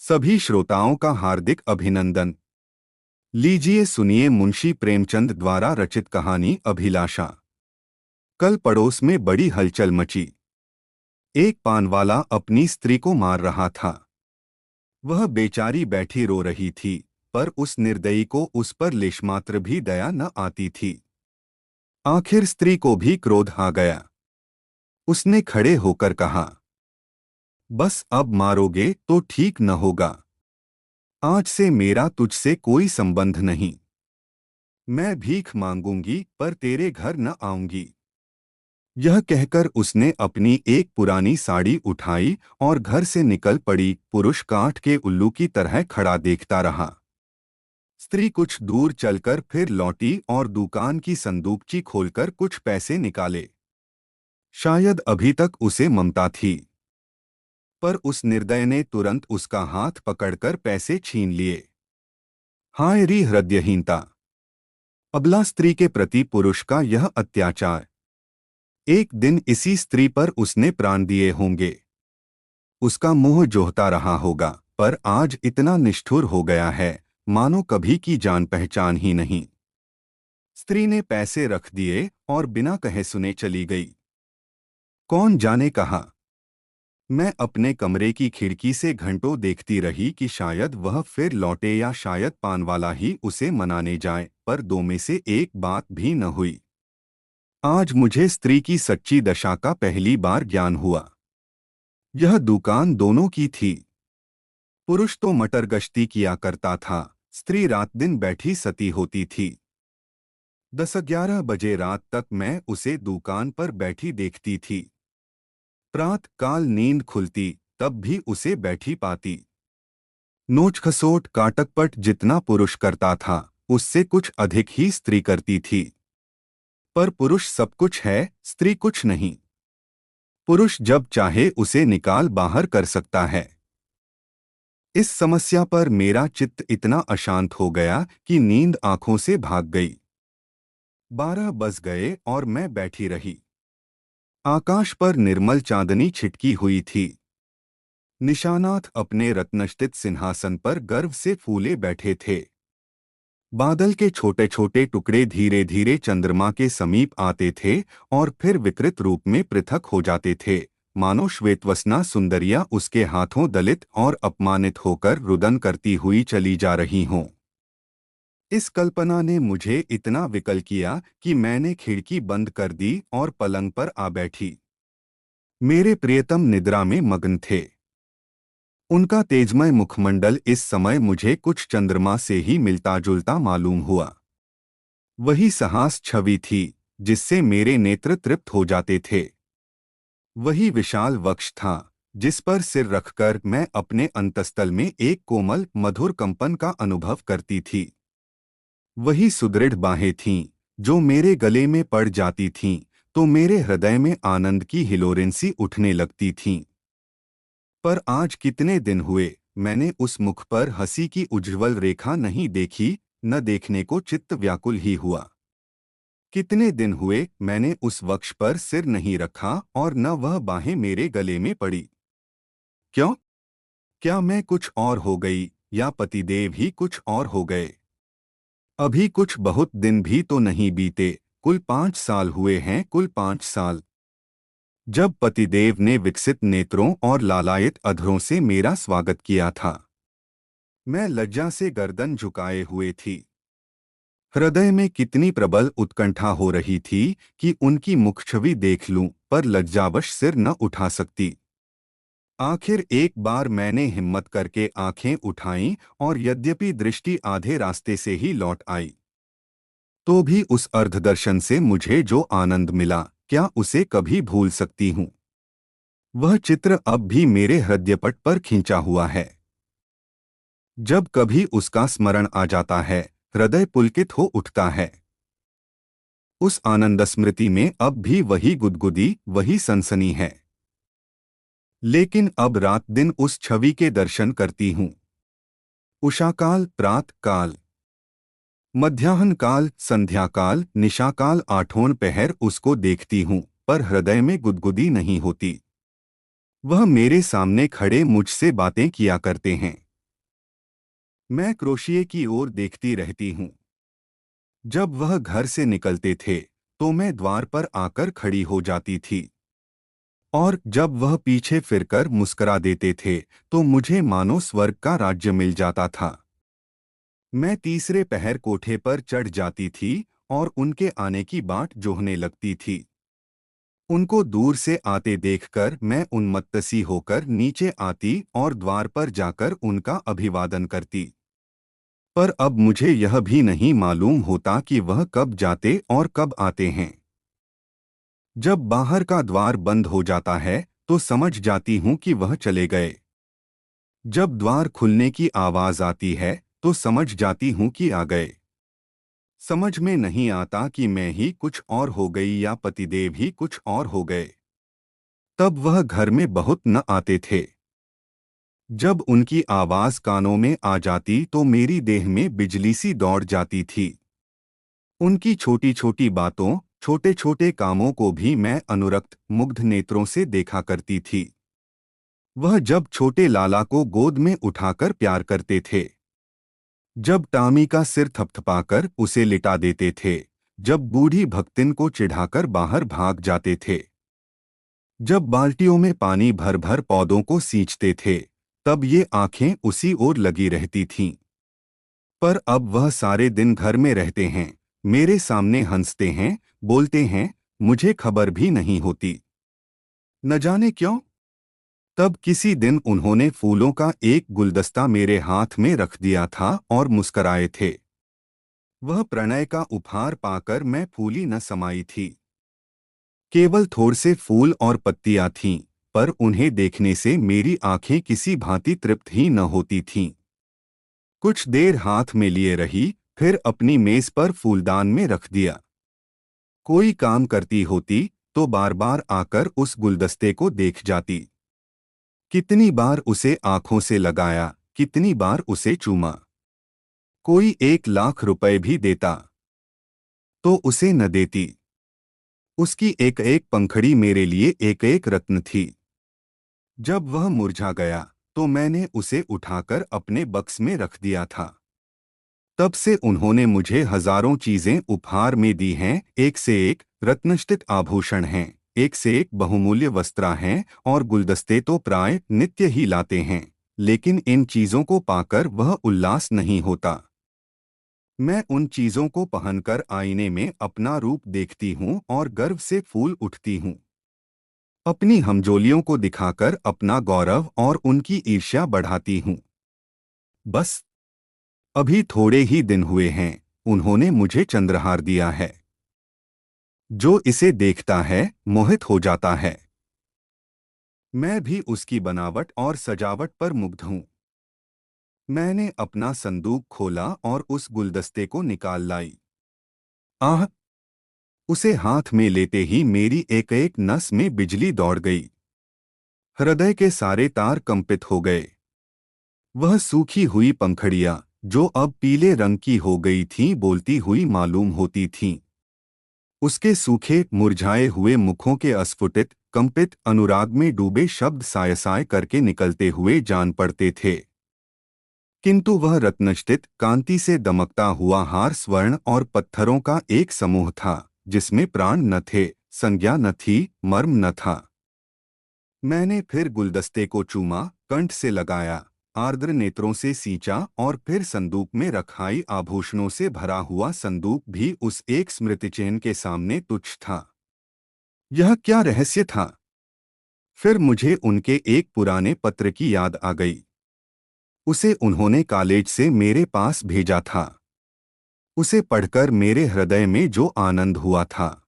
सभी श्रोताओं का हार्दिक अभिनंदन। लीजिए सुनिए मुंशी प्रेमचंद द्वारा रचित कहानी अभिलाषा। कल पड़ोस में बड़ी हलचल मची। एक पानवाला अपनी स्त्री को मार रहा था। वह बेचारी बैठी रो रही थी, पर उस निर्दयी को उस पर लेशमात्र भी दया न आती थी। आखिर स्त्री को भी क्रोध आ गया। उसने खड़े होकर कहा, बस अब मारोगे तो ठीक न होगा। आज से मेरा तुझसे कोई संबंध नहीं। मैं भीख मांगूंगी पर तेरे घर न आऊंगी। यह कहकर उसने अपनी एक पुरानी साड़ी उठाई और घर से निकल पड़ी। पुरुष काठ के उल्लू की तरह खड़ा देखता रहा। स्त्री कुछ दूर चलकर फिर लौटी और दुकान की संदूकची खोलकर कुछ पैसे निकाले। शायद अभी तक उसे ममता थी, पर उस निर्दय ने तुरंत उसका हाथ पकड़कर पैसे छीन लिए। हाय री हृदयहीनता! अबला स्त्री के प्रति पुरुष का यह अत्याचार! एक दिन इसी स्त्री पर उसने प्राण दिए होंगे। उसका मुंह जोहता रहा होगा, पर आज इतना निष्ठुर हो गया है मानो कभी की जान पहचान ही नहीं। स्त्री ने पैसे रख दिए और बिना कहे सुने चली गई। कौन जाने कहा। मैं अपने कमरे की खिड़की से घंटों देखती रही कि शायद वह फिर लौटे या शायद पानवाला ही उसे मनाने जाए, पर दो में से एक बात भी न हुई। आज मुझे स्त्री की सच्ची दशा का पहली बार ज्ञान हुआ। यह दुकान दोनों की थी। पुरुष तो मटर गश्ती किया करता था, स्त्री रात दिन बैठी सती होती थी। 10-11 बजे रात तक मैं उसे दुकान पर बैठी देखती थी। प्रातः काल नींद खुलती तब भी उसे बैठी पाती। नोच खसोट काटकपट जितना पुरुष करता था, उससे कुछ अधिक ही स्त्री करती थी। पर पुरुष सब कुछ है, स्त्री कुछ नहीं। पुरुष जब चाहे उसे निकाल बाहर कर सकता है। इस समस्या पर मेरा चित्त इतना अशांत हो गया कि नींद आंखों से भाग गई। 12 बज गए और मैं बैठी रही। आकाश पर निर्मल चांदनी छिटकी हुई थी। निशानाथ अपने रत्नष्टित सिंहासन पर गर्व से फूले बैठे थे। बादल के छोटे छोटे टुकड़े धीरे धीरे चंद्रमा के समीप आते थे और फिर विकृत रूप में पृथक हो जाते थे, मानो श्वेतवसना सुंदरियां उसके हाथों दलित और अपमानित होकर रुदन करती हुई चली जा रही हों। इस कल्पना ने मुझे इतना विकल किया कि मैंने खिड़की बंद कर दी और पलंग पर आ बैठी। मेरे प्रियतम निद्रा में मग्न थे। उनका तेजमय मुखमंडल इस समय मुझे कुछ चंद्रमा से ही मिलता जुलता मालूम हुआ। वही सहास छवि थी जिससे मेरे नेत्र तृप्त हो जाते थे। वही विशाल वक्ष था जिस पर सिर रखकर मैं अपने अंतस्तल में एक कोमल मधुर कंपन का अनुभव करती थी। वही सुदृढ़ बाहें थीं जो मेरे गले में पड़ जाती थीं तो मेरे हृदय में आनंद की हिलोरें सी उठने लगती थीं। पर आज कितने दिन हुए मैंने उस मुख पर हंसी की उज्ज्वल रेखा नहीं देखी, न देखने को चित्त व्याकुल ही हुआ। कितने दिन हुए मैंने उस वक्ष पर सिर नहीं रखा और न वह बाहें मेरे गले में पड़ी। क्यों? क्या मैं कुछ और हो गई या पतिदेव ही कुछ और हो गए? अभी कुछ बहुत दिन भी तो नहीं बीते, कुल 5 साल हुए हैं, कुल 5 साल। जब पतिदेव ने विकसित नेत्रों और लालायित अधरों से मेरा स्वागत किया था, मैं लज्जा से गर्दन झुकाए हुए थी। हृदय में कितनी प्रबल उत्कंठा हो रही थी कि उनकी मुखछवि देख लूं, पर लज्जावश सिर न उठा सकती। आखिर एक बार मैंने हिम्मत करके आंखें उठाईं और यद्यपि दृष्टि आधे रास्ते से ही लौट आई, तो भी उस अर्धदर्शन से मुझे जो आनंद मिला, क्या उसे कभी भूल सकती हूँ? वह चित्र अब भी मेरे हृदयपट पर खींचा हुआ है। जब कभी उसका स्मरण आ जाता है, हृदय पुलकित हो उठता है। उस आनंद स्मृति में अब भी वही गुदगुदी, वही सनसनी है। लेकिन अब रात दिन उस छवि के दर्शन करती हूँ। उषाकाल, प्रातः काल, मध्याह्न काल, संध्याकाल, निशाकाल, आठों पहर उसको देखती हूँ, पर हृदय में गुदगुदी नहीं होती। वह मेरे सामने खड़े मुझसे बातें किया करते हैं। मैं क्रोशिये की ओर देखती रहती हूँ। जब वह घर से निकलते थे तो मैं द्वार पर आकर खड़ी हो जाती थी, और जब वह पीछे फिरकर मुस्करा देते थे तो मुझे मानो स्वर्ग का राज्य मिल जाता था। मैं तीसरे पहर कोठे पर चढ़ जाती थी और उनके आने की बाट जोहने लगती थी। उनको दूर से आते देखकर मैं उन्मत्तसी होकर नीचे आती और द्वार पर जाकर उनका अभिवादन करती। पर अब मुझे यह भी नहीं मालूम होता कि वह कब जाते और कब आते हैं। जब बाहर का द्वार बंद हो जाता है तो समझ जाती हूँ कि वह चले गए। जब द्वार खुलने की आवाज आती है तो समझ जाती हूँ कि आ गए। समझ में नहीं आता कि मैं ही कुछ और हो गई या पतिदेव ही कुछ और हो गए। तब वह घर में बहुत न आते थे। जब उनकी आवाज कानों में आ जाती तो मेरी देह में बिजली सी दौड़ जाती थी। उनकी छोटी छोटी बातों, छोटे छोटे कामों को भी मैं अनुरक्त मुग्ध नेत्रों से देखा करती थी। वह जब छोटे लाला को गोद में उठाकर प्यार करते थे, जब टामी का सिर थपथपाकर उसे लिटा देते थे, जब बूढ़ी भक्तिन को चिढ़ाकर बाहर भाग जाते थे, जब बाल्टियों में पानी भर भर पौधों को सींचते थे, तब ये आंखें उसी ओर लगी रहती थीं। पर अब वह सारे दिन घर में रहते हैं, मेरे सामने हंसते हैं, बोलते हैं, मुझे खबर भी नहीं होती। न जाने क्यों। तब किसी दिन उन्होंने फूलों का एक गुलदस्ता मेरे हाथ में रख दिया था और मुस्कराए थे। वह प्रणय का उपहार पाकर मैं फूली न समाई थी। केवल थोड़ से फूल और पत्तियां थीं, पर उन्हें देखने से मेरी आंखें किसी भांति तृप्त ही न होती थीं। कुछ देर हाथ में लिए रही, फिर अपनी मेज पर फूलदान में रख दिया। कोई काम करती होती तो बार बार आकर उस गुलदस्ते को देख जाती। कितनी बार उसे आंखों से लगाया, कितनी बार उसे चूमा। कोई 1 लाख रुपए भी देता तो उसे न देती। उसकी एक एक पंखड़ी मेरे लिए एक एक रत्न थी। जब वह मुरझा गया तो मैंने उसे उठाकर अपने बक्स में रख दिया था। तब से उन्होंने मुझे हजारों चीजें उपहार में दी हैं, एक से एक रत्नष्टित आभूषण हैं, एक से एक बहुमूल्य वस्त्र हैं, और गुलदस्ते तो प्राय नित्य ही लाते हैं, लेकिन इन चीजों को पाकर वह उल्लास नहीं होता। मैं उन चीजों को पहनकर आईने में अपना रूप देखती हूँ और गर्व से फूल उठती हूँ। अपनी हमजोलियों को दिखाकर अपना गौरव और उनकी ईर्ष्या बढ़ाती हूँ। बस अभी थोड़े ही दिन हुए हैं, उन्होंने मुझे चंद्रहार दिया है। जो इसे देखता है मोहित हो जाता है। मैं भी उसकी बनावट और सजावट पर मुग्ध हूँ। मैंने अपना संदूक खोला और उस गुलदस्ते को निकाल लाई। आह! उसे हाथ में लेते ही मेरी एक एक नस में बिजली दौड़ गई। हृदय के सारे तार कंपित हो गए। वह सूखी हुई पंखड़ियां, जो अब पीले रंग की हो गई थीं, बोलती हुई मालूम होती थीं। उसके सूखे मुरझाए हुए मुखों के अस्फुटित कंपित अनुराग में डूबे शब्द साय साय करके निकलते हुए जान पड़ते थे। किंतु वह रत्नष्टित कांति से दमकता हुआ हार स्वर्ण और पत्थरों का एक समूह था, जिसमें प्राण न थे, संज्ञा न थी, मर्म न था। मैंने फिर गुलदस्ते को चूमा, कंठ से लगाया, आर्द्र नेत्रों से सींचा, और फिर संदूक में रखाई आभूषणों से भरा हुआ संदूक भी उस एक स्मृतिचिन्ह के सामने तुच्छ था। यह क्या रहस्य था? फिर मुझे उनके एक पुराने पत्र की याद आ गई। उसे उन्होंने कॉलेज से मेरे पास भेजा था। उसे पढ़कर मेरे हृदय में जो आनंद हुआ था,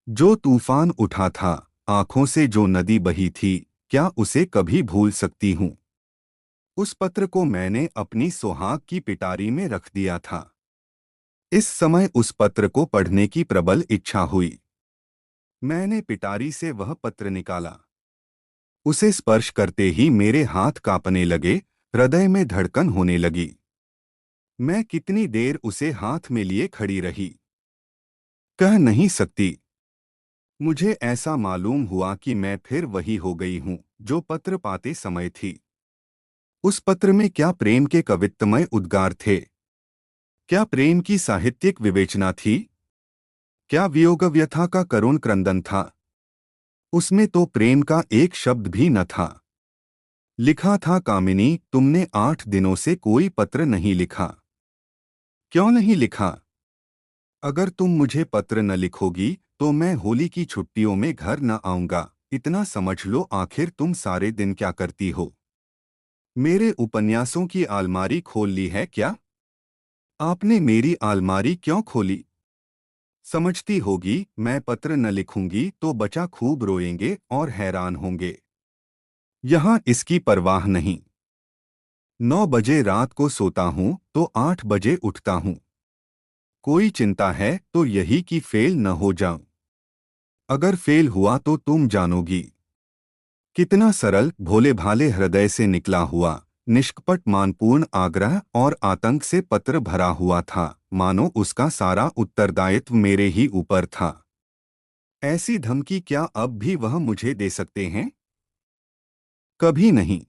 जो तूफान उठा था, आंखों से जो नदी बही थी, क्या उसे कभी भूल सकती हूँ? उस पत्र को मैंने अपनी सुहाग की पिटारी में रख दिया था। इस समय उस पत्र को पढ़ने की प्रबल इच्छा हुई। मैंने पिटारी से वह पत्र निकाला। उसे स्पर्श करते ही मेरे हाथ कांपने लगे, हृदय में धड़कन होने लगी। मैं कितनी देर उसे हाथ में लिए खड़ी रही, कह नहीं सकती। मुझे ऐसा मालूम हुआ कि मैं फिर वही हो गई हूँ जो पत्र पाते समय थी। उस पत्र में क्या प्रेम के कवित्वमय उद्गार थे? क्या प्रेम की साहित्यिक विवेचना थी? क्या वियोग व्यथा का करुण क्रंदन था? उसमें तो प्रेम का एक शब्द भी न था। लिखा था, कामिनी, तुमने 8 दिनों से कोई पत्र नहीं लिखा। क्यों नहीं लिखा? अगर तुम मुझे पत्र न लिखोगी तो मैं होली की छुट्टियों में घर न आऊंगा। इतना समझ लो, आखिर तुम सारे दिन क्या करती हो? मेरे उपन्यासों की अलमारी खोल ली है क्या? आपने मेरी अलमारी क्यों खोली? समझती होगी मैं पत्र न लिखूंगी तो बच्चा खूब रोएंगे और हैरान होंगे। यहाँ इसकी परवाह नहीं। 9 बजे रात को सोता हूँ तो 8 बजे उठता हूँ। कोई चिंता है तो यही कि फेल न हो जाऊं। अगर फेल हुआ तो तुम जानोगी। कितना सरल भोले भाले हृदय से निकला हुआ, निष्कपट मानपूर्ण आग्रह और आतंक से पत्र भरा हुआ था, मानो उसका सारा उत्तरदायित्व मेरे ही ऊपर था। ऐसी धमकी क्या अब भी वह मुझे दे सकते हैं? कभी नहीं।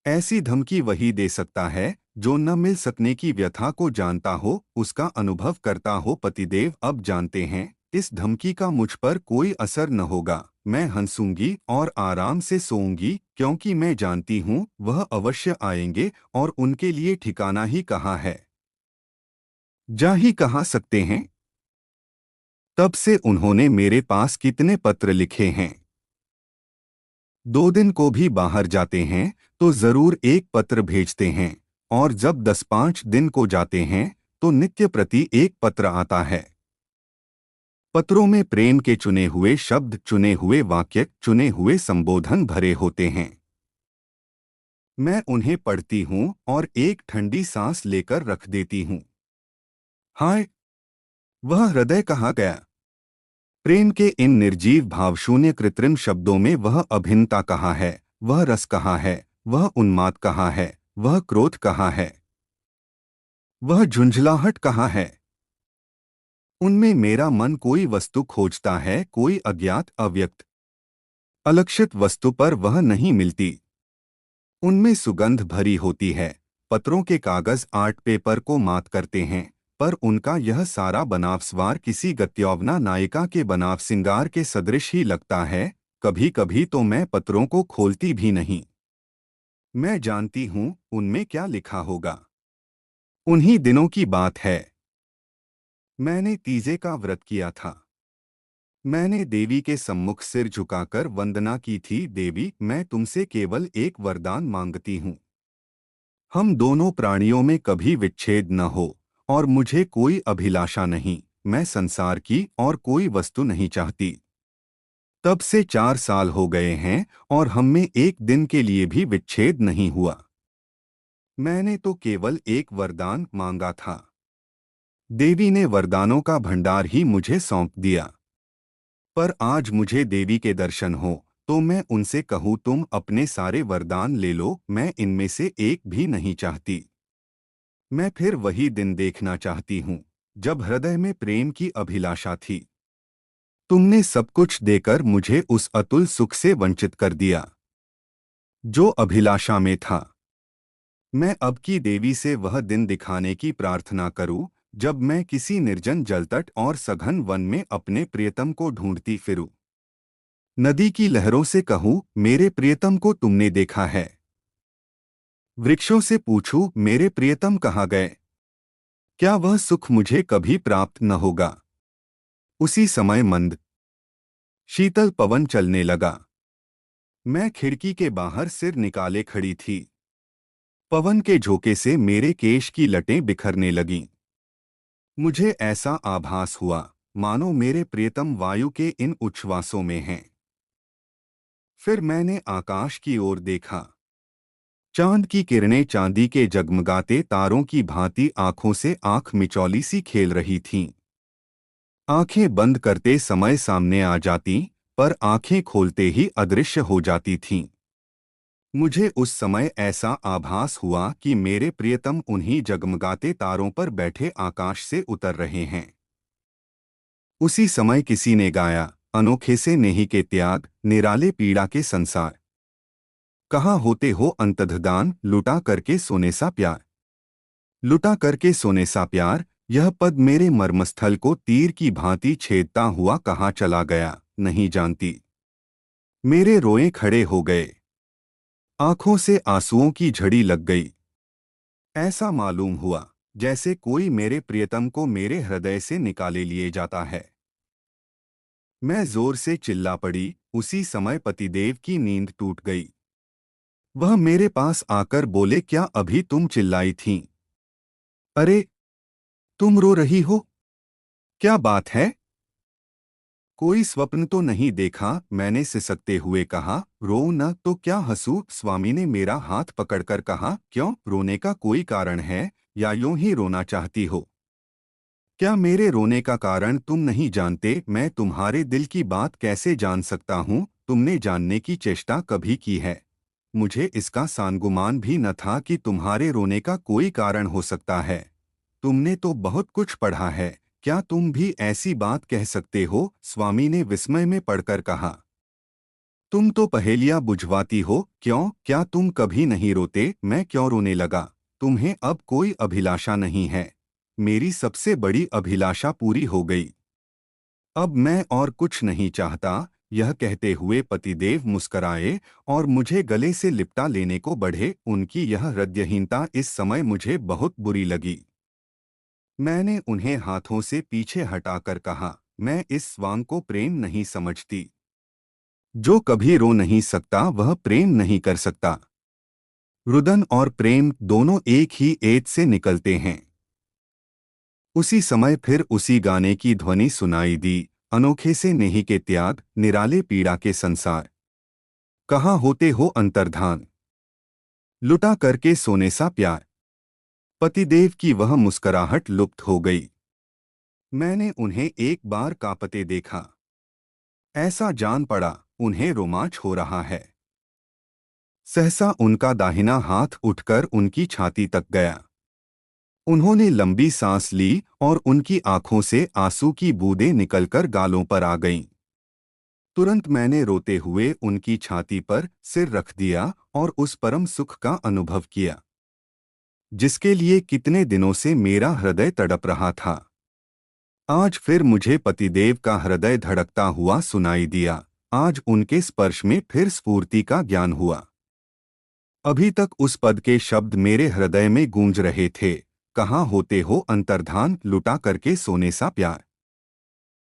ऐसी धमकी वही दे सकता है जो न मिल सकने की व्यथा को जानता हो, उसका अनुभव करता हो। पतिदेव अब जानते हैं इस धमकी का मुझ पर कोई असर न होगा। मैं हंसूंगी और आराम से सोऊंगी, क्योंकि मैं जानती हूँ वह अवश्य आएंगे और उनके लिए ठिकाना ही कहाँ है। जा ही कहाँ सकते हैं। तब से उन्होंने मेरे पास कितने पत्र लिखे हैं। 2 दिन को भी बाहर जाते हैं तो जरूर एक पत्र भेजते हैं, और जब 10-5 दिन को जाते हैं तो नित्य प्रति एक पत्र आता है। पत्रों में प्रेम के चुने हुए शब्द, चुने हुए वाक्य, चुने हुए संबोधन भरे होते हैं। मैं उन्हें पढ़ती हूँ और एक ठंडी सांस लेकर रख देती हूँ। हाय, वह हृदय कहाँ गया? प्रेम के इन निर्जीव भावशून्य कृत्रिम शब्दों में वह अभिन्नता कहाँ है? वह रस कहाँ है? वह उन्माद कहाँ है? वह क्रोध कहाँ है? वह झुंझलाहट कहाँ है? उनमें मेरा मन कोई वस्तु खोजता है, कोई अज्ञात, अव्यक्त, अलक्षित वस्तु, पर वह नहीं मिलती। उनमें सुगंध भरी होती है। पत्रों के कागज आर्ट पेपर को मात करते हैं, पर उनका यह सारा बनाव स्वार किसी गत्यौवना नायिका के बनाव सिंगार के सदृश ही लगता है। कभी कभी तो मैं पत्रों को खोलती भी नहीं। मैं जानती हूँ उनमें क्या लिखा होगा। उन्हीं दिनों की बात है। मैंने तीजे का व्रत किया था। मैंने देवी के सम्मुख सिर झुकाकर वंदना की थी। देवी, मैं तुमसे केवल एक वरदान मांगती हूँ। हम दोनों प्राणियों में कभी विच्छेद न हो, और मुझे कोई अभिलाषा नहीं। मैं संसार की और कोई वस्तु नहीं चाहती। तब से 4 साल हो गए हैं और हम में एक दिन के लिए भी विच्छेद नहीं हुआ। मैंने तो केवल एक वरदान मांगा था। देवी ने वरदानों का भंडार ही मुझे सौंप दिया। पर आज मुझे देवी के दर्शन हो तो मैं उनसे कहूँ, तुम अपने सारे वरदान ले लो, मैं इनमें से एक भी नहीं चाहती। मैं फिर वही दिन देखना चाहती हूँ जब हृदय में प्रेम की अभिलाषा थी। तुमने सब कुछ देकर मुझे उस अतुल सुख से वंचित कर दिया जो अभिलाषा में था। मैं अब की देवी से वह दिन दिखाने की प्रार्थना करूं जब मैं किसी निर्जन जलतट और सघन वन में अपने प्रियतम को ढूंढती फिरूं। नदी की लहरों से कहूं, मेरे प्रियतम को तुमने देखा है? वृक्षों से पूछूं, मेरे प्रियतम कहाँ गए? क्या वह सुख मुझे कभी प्राप्त न होगा? उसी समय मंद शीतल पवन चलने लगा। मैं खिड़की के बाहर सिर निकाले खड़ी थी। पवन के झोंके से मेरे केश की लटें बिखरने लगीं। मुझे ऐसा आभास हुआ मानो मेरे प्रियतम वायु के इन उच्छ्वासों में हैं। फिर मैंने आकाश की ओर देखा। चांद की किरणें चांदी के जगमगाते तारों की भांति आंखों से आंख मिचौली सी खेल रही थीं। आंखें बंद करते समय सामने आ जाती, पर आंखें खोलते ही अदृश्य हो जाती थीं। मुझे उस समय ऐसा आभास हुआ कि मेरे प्रियतम उन्हीं जगमगाते तारों पर बैठे आकाश से उतर रहे हैं। उसी समय किसी ने गाया, अनोखे से नेही के त्याग, निराले पीड़ा के संसार। कहाँ होते हो अंतर्धान, लुटा करके सोने सा प्यार। लुटा करके सोने सा प्यार, यह पद मेरे मर्मस्थल को तीर की भांति छेदता हुआ कहाँ चला गया, नहीं जानती। मेरे रोए खड़े हो गए, आंखों से आंसुओं की झड़ी लग गई। ऐसा मालूम हुआ जैसे कोई मेरे प्रियतम को मेरे हृदय से निकाले लिए जाता है। मैं जोर से चिल्ला पड़ी। उसी समय पतिदेव की नींद टूट गई। वह मेरे पास आकर बोले, क्या अभी तुम चिल्लाई थीं? अरे, तुम रो रही हो, क्या बात है? कोई स्वप्न तो नहीं देखा? मैंने सिसकते हुए कहा। रो न तो क्या हंसू? स्वामी ने मेरा हाथ पकड़कर कहा। क्यों, रोने का कोई कारण है या यूं ही रोना चाहती हो? क्या मेरे रोने का कारण तुम नहीं जानते? मैं तुम्हारे दिल की बात कैसे जान सकता हूँ? तुमने जानने की चेष्टा कभी की है? मुझे इसका सानगुमान भी न था कि तुम्हारे रोने का कोई कारण हो सकता है। तुमने तो बहुत कुछ पढ़ा है, क्या तुम भी ऐसी बात कह सकते हो? स्वामी ने विस्मय में पढ़कर कहा। तुम तो पहेलियां बुझवाती हो। क्यों, क्या तुम कभी नहीं रोते? मैं क्यों रोने लगा? तुम्हें अब कोई अभिलाषा नहीं है। मेरी सबसे बड़ी अभिलाषा पूरी हो गई। अब मैं और कुछ नहीं चाहता। यह कहते हुए पतिदेव मुस्कराए और मुझे गले से लिपटा लेने को बढ़े। उनकी यह हृदयहीनता इस समय मुझे बहुत बुरी लगी। मैंने उन्हें हाथों से पीछे हटाकर कहा, मैं इस स्वांग को प्रेम नहीं समझती। जो कभी रो नहीं सकता वह प्रेम नहीं कर सकता। रुदन और प्रेम दोनों एक ही एत से निकलते हैं। उसी समय फिर उसी गाने की ध्वनि सुनाई दी। अनोखे से नेही के त्याग, निराले पीड़ा के संसार। कहाँ होते हो अंतर्धान, लुटा करके सोने सा प्यार। पतिदेव की वह मुस्कराहट लुप्त हो गई। मैंने उन्हें एक बार कांपते देखा। ऐसा जान पड़ा उन्हें रोमांच हो रहा है। सहसा उनका दाहिना हाथ उठकर उनकी छाती तक गया। उन्होंने लंबी सांस ली और उनकी आंखों से आंसू की बूंदें निकलकर गालों पर आ गईं। तुरंत मैंने रोते हुए उनकी छाती पर सिर रख दिया और उस परम सुख का अनुभव किया जिसके लिए कितने दिनों से मेरा हृदय तड़प रहा था। आज फिर मुझे पतिदेव का हृदय धड़कता हुआ सुनाई दिया। आज उनके स्पर्श में फिर स्फूर्ति का ज्ञान हुआ। अभी तक उस पद के शब्द मेरे हृदय में गूंज रहे थे। कहाँ होते हो अंतर्धान, लुटा करके सोने सा प्यार।